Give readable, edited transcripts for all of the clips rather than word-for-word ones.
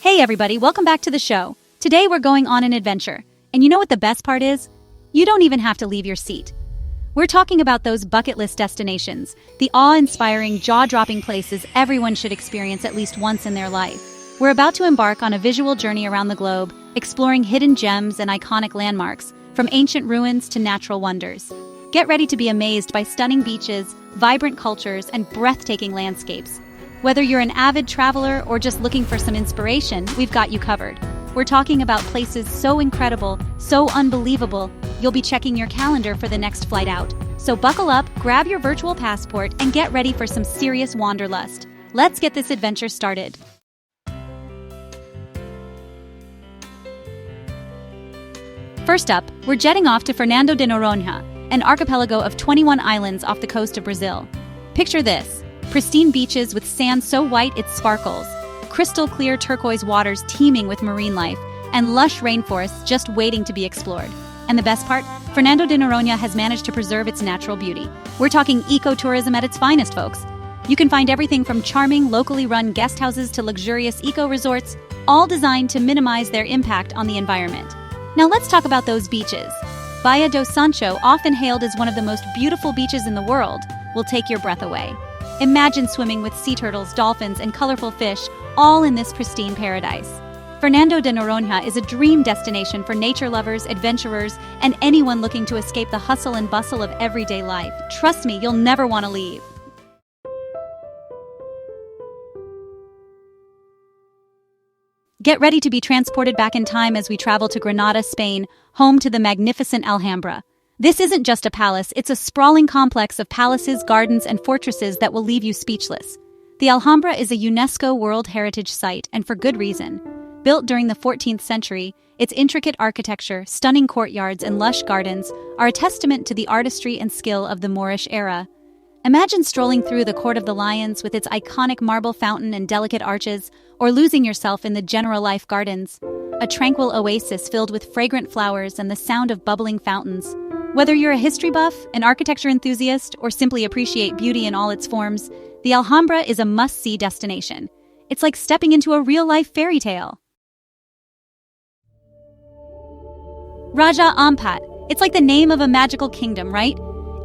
Hey everybody, welcome back to the show. Today we're going on an adventure. And you know what the best part is? You don't even have to leave your seat. We're talking about those bucket list destinations, the awe-inspiring, jaw-dropping places everyone should experience at least once in their life. We're about to embark on a visual journey around the globe, exploring hidden gems and iconic landmarks, from ancient ruins to natural wonders. Get ready to be amazed by stunning beaches, vibrant cultures, and breathtaking landscapes. Whether you're an avid traveler or just looking for some inspiration, we've got you covered. We're talking about places so incredible, so unbelievable, you'll be checking your calendar for the next flight out. So buckle up, grab your virtual passport, and get ready for some serious wanderlust. Let's get this adventure started. First up, we're jetting off to Fernando de Noronha, an archipelago of 21 islands off the coast of Brazil. Picture this. Pristine beaches with sand so white it sparkles, crystal clear turquoise waters teeming with marine life, and lush rainforests just waiting to be explored. And the best part? Fernando de Noronha has managed to preserve its natural beauty. We're talking ecotourism at its finest, folks. You can find everything from charming, locally run guest houses to luxurious eco-resorts, all designed to minimize their impact on the environment. Now let's talk about those beaches. Baía do Sancho, often hailed as one of the most beautiful beaches in the world, will take your breath away. Imagine swimming with sea turtles, dolphins, and colorful fish, all in this pristine paradise. Fernando de Noronha is a dream destination for nature lovers, adventurers, and anyone looking to escape the hustle and bustle of everyday life. Trust me, you'll never want to leave. Get ready to be transported back in time as we travel to Granada, Spain, home to the magnificent Alhambra. This isn't just a palace, it's a sprawling complex of palaces, gardens, and fortresses that will leave you speechless. The Alhambra is a UNESCO World Heritage Site, and for good reason. Built during the 14th century, its intricate architecture, stunning courtyards, and lush gardens are a testament to the artistry and skill of the Moorish era. Imagine strolling through the Court of the Lions with its iconic marble fountain and delicate arches, or losing yourself in the General Life Gardens, a tranquil oasis filled with fragrant flowers and the sound of bubbling fountains. Whether you're a history buff, an architecture enthusiast, or simply appreciate beauty in all its forms, the Alhambra is a must-see destination. It's like stepping into a real-life fairy tale. Raja Ampat. It's like the name of a magical kingdom, right?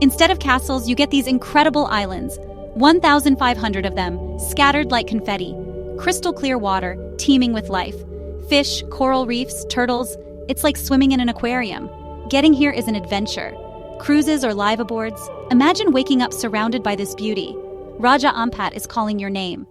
Instead of castles, you get these incredible islands, 1,500 of them, scattered like confetti. Crystal clear water, teeming with life. Fish, coral reefs, turtles. It's like swimming in an aquarium. Getting here is an adventure. Cruises or live aboards. Imagine waking up surrounded by this beauty. Raja Ampat is calling your name.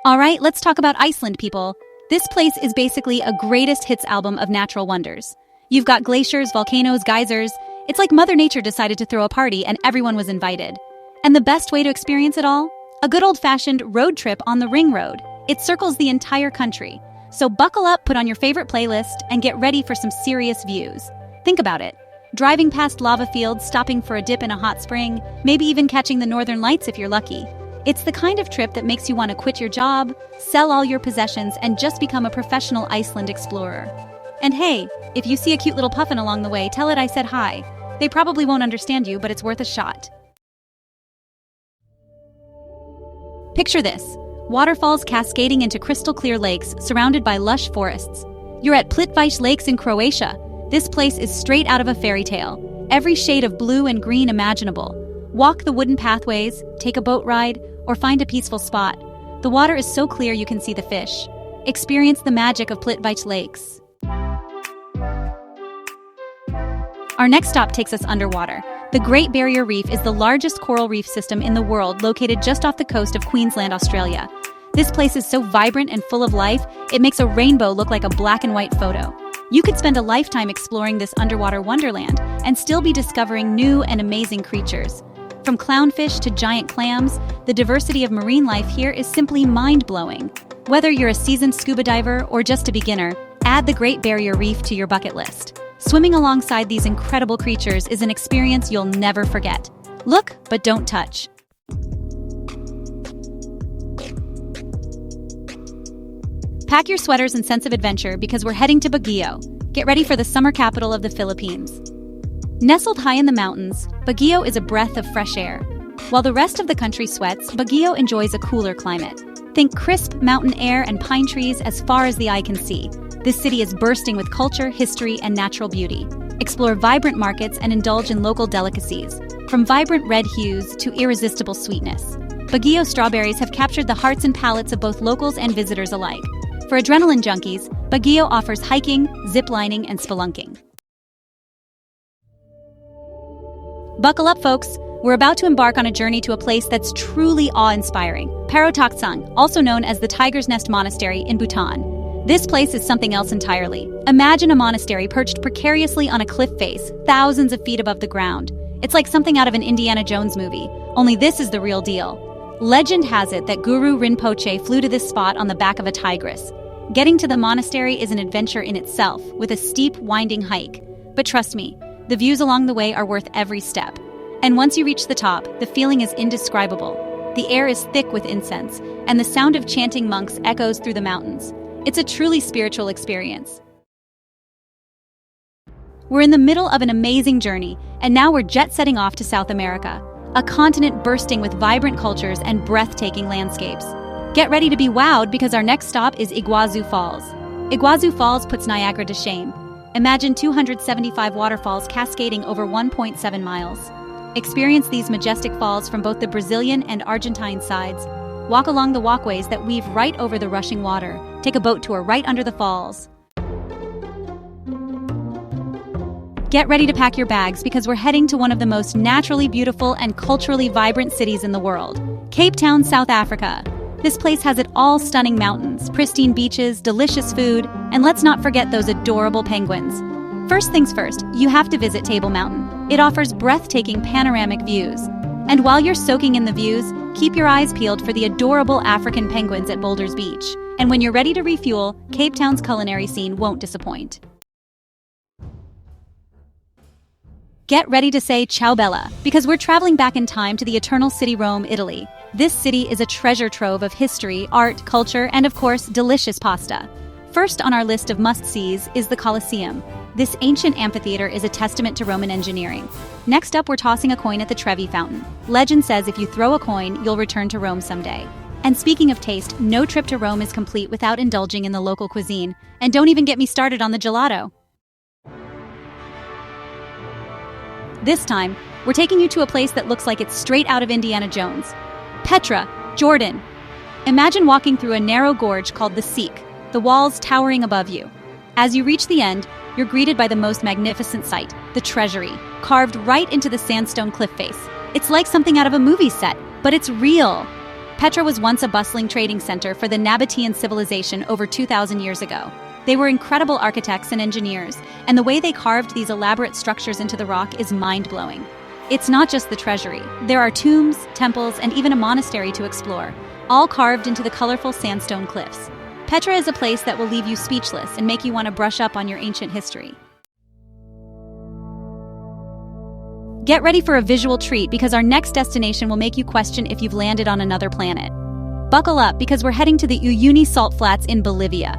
Alright, let's talk about Iceland, people. This place is basically a greatest hits album of natural wonders. You've got glaciers, volcanoes, geysers. It's like Mother Nature decided to throw a party and everyone was invited. And the best way to experience it all? A good old-fashioned road trip on the Ring Road. It circles the entire country. So buckle up, put on your favorite playlist, and get ready for some serious views. Think about it. Driving past lava fields, stopping for a dip in a hot spring, maybe even catching the northern lights if you're lucky. It's the kind of trip that makes you want to quit your job, sell all your possessions, and just become a professional Iceland explorer. And hey, if you see a cute little puffin along the way, tell it I said hi. They probably won't understand you, but it's worth a shot. Picture this. Waterfalls cascading into crystal-clear lakes surrounded by lush forests. You're at Plitvice Lakes in Croatia. This place is straight out of a fairy tale. Every shade of blue and green imaginable. Walk the wooden pathways, take a boat ride, or find a peaceful spot. The water is so clear you can see the fish. Experience the magic of Plitvice Lakes. Our next stop takes us underwater. The Great Barrier Reef is the largest coral reef system in the world, located just off the coast of Queensland, Australia. This place is so vibrant and full of life, it makes a rainbow look like a black and white photo. You could spend a lifetime exploring this underwater wonderland and still be discovering new and amazing creatures. From clownfish to giant clams, the diversity of marine life here is simply mind-blowing. Whether you're a seasoned scuba diver or just a beginner, add the Great Barrier Reef to your bucket list. Swimming alongside these incredible creatures is an experience you'll never forget. Look, but don't touch. Pack your sweaters and sense of adventure because we're heading to Baguio. Get ready for the summer capital of the Philippines. Nestled high in the mountains, Baguio is a breath of fresh air. While the rest of the country sweats, Baguio enjoys a cooler climate. Think crisp mountain air and pine trees as far as the eye can see. This city is bursting with culture, history, and natural beauty. Explore vibrant markets and indulge in local delicacies, from vibrant red hues to irresistible sweetness. Baguio strawberries have captured the hearts and palates of both locals and visitors alike. For adrenaline junkies, Baguio offers hiking, ziplining, and spelunking. Buckle up, folks! We're about to embark on a journey to a place that's truly awe-inspiring, Parotaksang, also known as the Tiger's Nest Monastery in Bhutan. This place is something else entirely. Imagine a monastery perched precariously on a cliff face, thousands of feet above the ground. It's like something out of an Indiana Jones movie, only this is the real deal. Legend has it that Guru Rinpoche flew to this spot on the back of a tigress. Getting to the monastery is an adventure in itself, with a steep, winding hike. But trust me, the views along the way are worth every step. And once you reach the top, the feeling is indescribable. The air is thick with incense, and the sound of chanting monks echoes through the mountains. It's a truly spiritual experience. We're in the middle of an amazing journey, and now we're jet-setting off to South America, a continent bursting with vibrant cultures and breathtaking landscapes. Get ready to be wowed because our next stop is Iguazu Falls. Iguazu Falls puts Niagara to shame. Imagine 275 waterfalls cascading over 1.7 miles. Experience these majestic falls from both the Brazilian and Argentine sides. Walk along the walkways that weave right over the rushing water. Take a boat tour right under the falls. Get ready to pack your bags because we're heading to one of the most naturally beautiful and culturally vibrant cities in the world, Cape Town, South Africa. This place has it all: stunning mountains, pristine beaches, delicious food, and let's not forget those adorable penguins. First things first, you have to visit Table Mountain. It offers breathtaking panoramic views. And while you're soaking in the views, keep your eyes peeled for the adorable African penguins at Boulders Beach. And when you're ready to refuel, Cape Town's culinary scene won't disappoint. Get ready to say ciao Bella, because we're traveling back in time to the Eternal City, Rome, Italy. This city is a treasure trove of history, art, culture, and of course, delicious pasta. First on our list of must-sees is the Colosseum. This ancient amphitheater is a testament to Roman engineering. Next up, we're tossing a coin at the Trevi Fountain. Legend says if you throw a coin, you'll return to Rome someday. And speaking of taste, no trip to Rome is complete without indulging in the local cuisine. And don't even get me started on the gelato. This time, we're taking you to a place that looks like it's straight out of Indiana Jones. Petra, Jordan. Imagine walking through a narrow gorge called the Seek, the walls towering above you. As you reach the end, you're greeted by the most magnificent sight, the treasury, carved right into the sandstone cliff face. It's like something out of a movie set, but it's real. Petra was once a bustling trading center for the Nabatean civilization over 2,000 years ago. They were incredible architects and engineers, and the way they carved these elaborate structures into the rock is mind-blowing. It's not just the treasury. There are tombs, temples, and even a monastery to explore, all carved into the colorful sandstone cliffs. Petra is a place that will leave you speechless and make you want to brush up on your ancient history. Get ready for a visual treat because our next destination will make you question if you've landed on another planet. Buckle up because we're heading to the Uyuni Salt Flats in Bolivia.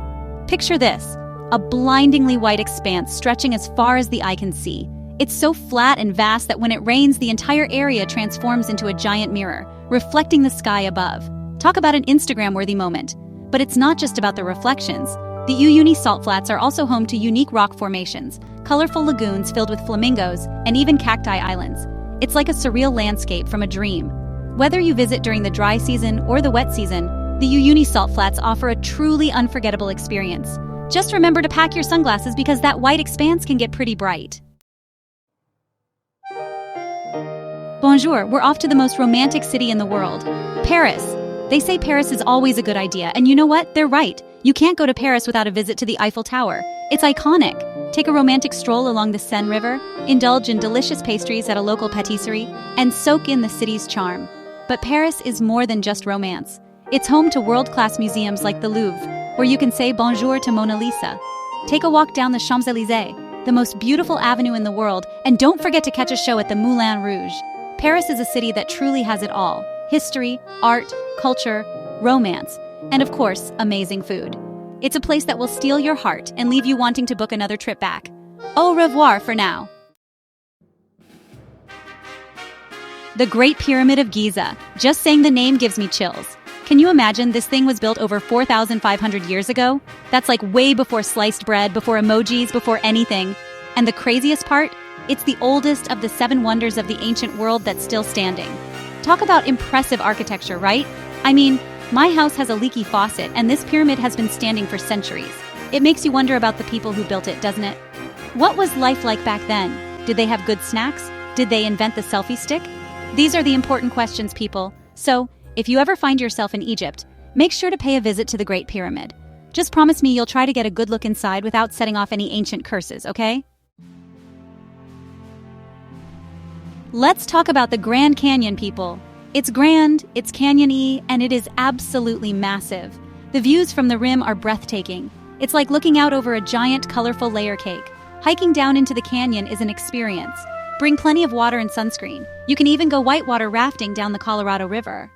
Picture this, a blindingly white expanse stretching as far as the eye can see. It's so flat and vast that when it rains, the entire area transforms into a giant mirror, reflecting the sky above. Talk about an Instagram-worthy moment. But it's not just about the reflections. The Uyuni Salt Flats are also home to unique rock formations, colorful lagoons filled with flamingos, and even cacti islands. It's like a surreal landscape from a dream. Whether you visit during the dry season or the wet season, the Uyuni Salt Flats offer a truly unforgettable experience. Just remember to pack your sunglasses because that white expanse can get pretty bright. Bonjour, we're off to the most romantic city in the world, Paris. They say Paris is always a good idea, and you know what? They're right. You can't go to Paris without a visit to the Eiffel Tower. It's iconic. Take a romantic stroll along the Seine River, indulge in delicious pastries at a local patisserie, and soak in the city's charm. But Paris is more than just romance. It's home to world-class museums like the Louvre, where you can say bonjour to Mona Lisa. Take a walk down the Champs-Élysées, the most beautiful avenue in the world, and don't forget to catch a show at the Moulin Rouge. Paris is a city that truly has it all: history, art, culture, romance, and of course, amazing food. It's a place that will steal your heart and leave you wanting to book another trip back. Au revoir for now. The Great Pyramid of Giza. Just saying the name gives me chills. Can you imagine this thing was built over 4,500 years ago? That's like way before sliced bread, before emojis, before anything. And the craziest part? It's the oldest of the 7 wonders of the ancient world that's still standing. Talk about impressive architecture, right? I mean, my house has a leaky faucet, and this pyramid has been standing for centuries. It makes you wonder about the people who built it, doesn't it? What was life like back then? Did they have good snacks? Did they invent the selfie stick? These are the important questions, people. So, if you ever find yourself in Egypt, make sure to pay a visit to the Great Pyramid. Just promise me you'll try to get a good look inside without setting off any ancient curses, okay? Let's talk about the Grand Canyon, people. It's grand, it's canyon-y, and it is absolutely massive. The views from the rim are breathtaking. It's like looking out over a giant, colorful layer cake. Hiking down into the canyon is an experience. Bring plenty of water and sunscreen. You can even go whitewater rafting down the Colorado River.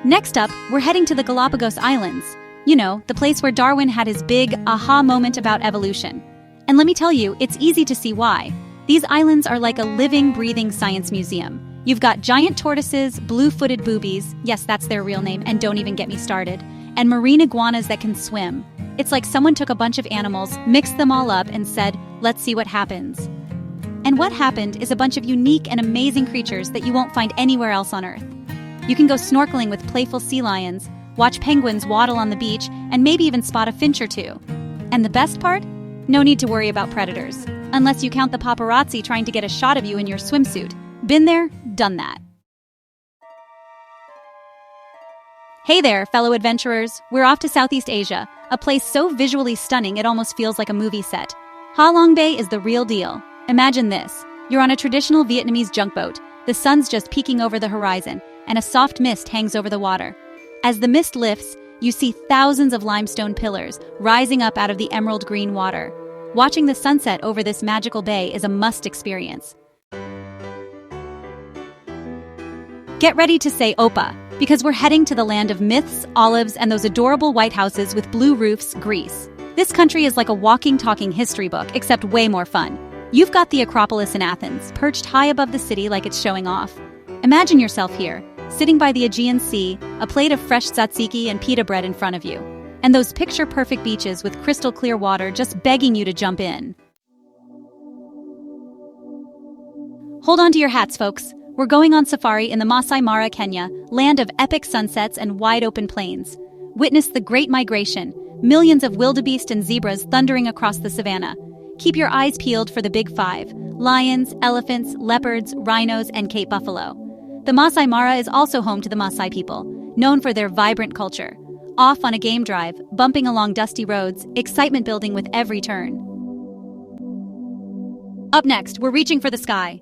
Next up, we're heading to the Galapagos Islands. You know, the place where Darwin had his big aha moment about evolution. And let me tell you, it's easy to see why. These islands are like a living, breathing science museum. You've got giant tortoises, blue-footed boobies, yes, that's their real name, and don't even get me started, and marine iguanas that can swim. It's like someone took a bunch of animals, mixed them all up, and said, let's see what happens. And what happened is a bunch of unique and amazing creatures that you won't find anywhere else on Earth. You can go snorkeling with playful sea lions, watch penguins waddle on the beach, and maybe even spot a finch or two. And the best part? No need to worry about predators. Unless you count the paparazzi trying to get a shot of you in your swimsuit. Been there, done that. Hey there, fellow adventurers. We're off to Southeast Asia, a place so visually stunning it almost feels like a movie set. Ha Long Bay is the real deal. Imagine this. You're on a traditional Vietnamese junk boat. The sun's just peeking over the horizon, and a soft mist hangs over the water. As the mist lifts, you see thousands of limestone pillars rising up out of the emerald green water. Watching the sunset over this magical bay is a must experience. Get ready to say Opa, because we're heading to the land of myths, olives, and those adorable white houses with blue roofs, Greece. This country is like a walking, talking history book, except way more fun. You've got the Acropolis in Athens, perched high above the city like it's showing off. Imagine yourself here, sitting by the Aegean Sea, a plate of fresh tzatziki and pita bread in front of you, and those picture-perfect beaches with crystal-clear water just begging you to jump in. Hold on to your hats, folks. We're going on safari in the Masai Mara, Kenya, land of epic sunsets and wide-open plains. Witness the Great Migration, millions of wildebeest and zebras thundering across the savannah. Keep your eyes peeled for the big five: lions, elephants, leopards, rhinos, and Cape buffalo. The Masai Mara is also home to the Maasai people, known for their vibrant culture. Off on a game drive, bumping along dusty roads, excitement building with every turn. Up next, we're reaching for the sky.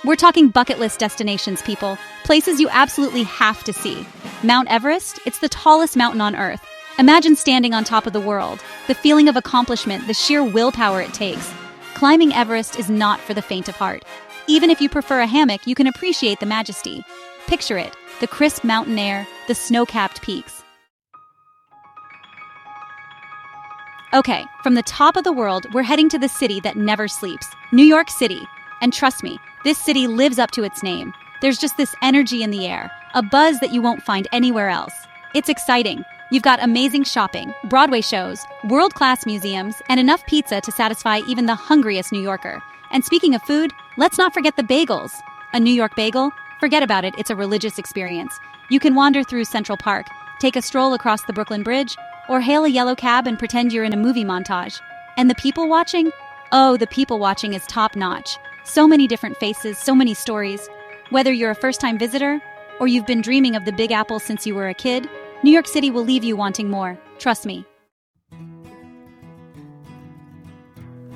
We're talking bucket list destinations, people. Places you absolutely have to see. Mount Everest, it's the tallest mountain on Earth. Imagine standing on top of the world. The feeling of accomplishment, the sheer willpower it takes. Climbing Everest is not for the faint of heart. Even if you prefer a hammock, you can appreciate the majesty. Picture it, the crisp mountain air, the snow-capped peaks. Okay, from the top of the world, we're heading to the city that never sleeps, New York City. And trust me, this city lives up to its name. There's just this energy in the air, a buzz that you won't find anywhere else. It's exciting. You've got amazing shopping, Broadway shows, world-class museums, and enough pizza to satisfy even the hungriest New Yorker. And speaking of food, let's not forget the bagels. A New York bagel? Forget about it, it's a religious experience. You can wander through Central Park, take a stroll across the Brooklyn Bridge, or hail a yellow cab and pretend you're in a movie montage. And the people watching? Oh, the people watching is top-notch. So many different faces, so many stories. Whether you're a first-time visitor, or you've been dreaming of the Big Apple since you were a kid, New York City will leave you wanting more. Trust me.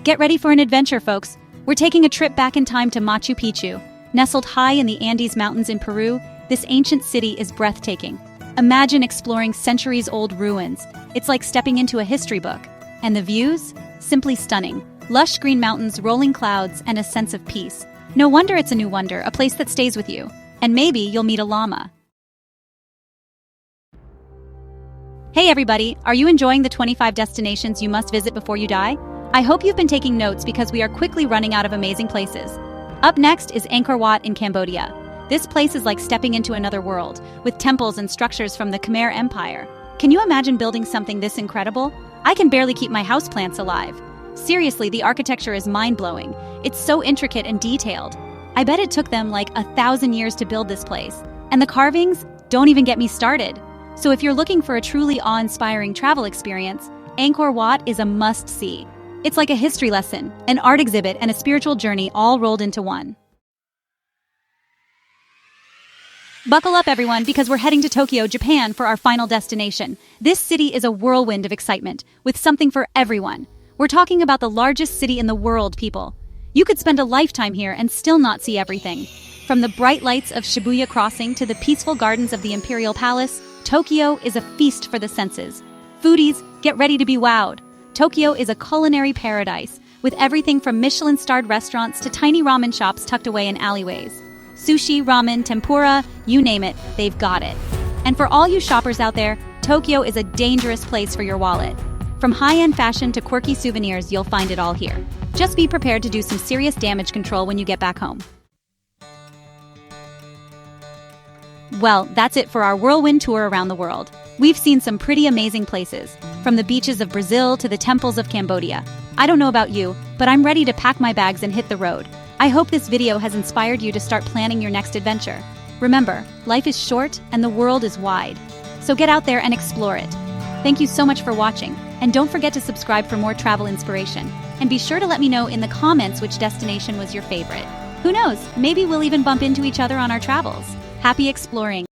Get ready for an adventure, folks. We're taking a trip back in time to Machu Picchu. Nestled high in the Andes Mountains in Peru, this ancient city is breathtaking. Imagine exploring centuries-old ruins. It's like stepping into a history book. And the views? Simply stunning. Lush green mountains, rolling clouds, and a sense of peace. No wonder it's a new wonder, a place that stays with you. And maybe you'll meet a llama. Hey everybody, are you enjoying the 25 destinations you must visit before you die? I hope you've been taking notes because we are quickly running out of amazing places. Up next is Angkor Wat in Cambodia. This place is like stepping into another world, with temples and structures from the Khmer Empire. Can you imagine building something this incredible? I can barely keep my houseplants alive. Seriously, the architecture is mind-blowing. It's so intricate and detailed. I bet it took them like 1,000 years to build this place. And the carvings? Don't even get me started. So if you're looking for a truly awe-inspiring travel experience, Angkor Wat is a must-see. It's like a history lesson, an art exhibit, and a spiritual journey all rolled into one. Buckle up, everyone, because we're heading to Tokyo, Japan for our final destination. This city is a whirlwind of excitement, with something for everyone. We're talking about the largest city in the world, people. You could spend a lifetime here and still not see everything. From the bright lights of Shibuya Crossing to the peaceful gardens of the Imperial Palace, Tokyo is a feast for the senses. Foodies, get ready to be wowed. Tokyo is a culinary paradise, with everything from Michelin-starred restaurants to tiny ramen shops tucked away in alleyways. Sushi, ramen, tempura, you name it, they've got it. And for all you shoppers out there, Tokyo is a dangerous place for your wallet. From high-end fashion to quirky souvenirs, you'll find it all here. Just be prepared to do some serious damage control when you get back home. Well, that's it for our whirlwind tour around the world. We've seen some pretty amazing places, from the beaches of Brazil to the temples of Cambodia. I don't know about you, but I'm ready to pack my bags and hit the road. I hope this video has inspired you to start planning your next adventure. Remember, life is short and the world is wide. So get out there and explore it. Thank you so much for watching, and don't forget to subscribe for more travel inspiration. And be sure to let me know in the comments which destination was your favorite. Who knows, maybe we'll even bump into each other on our travels. Happy exploring!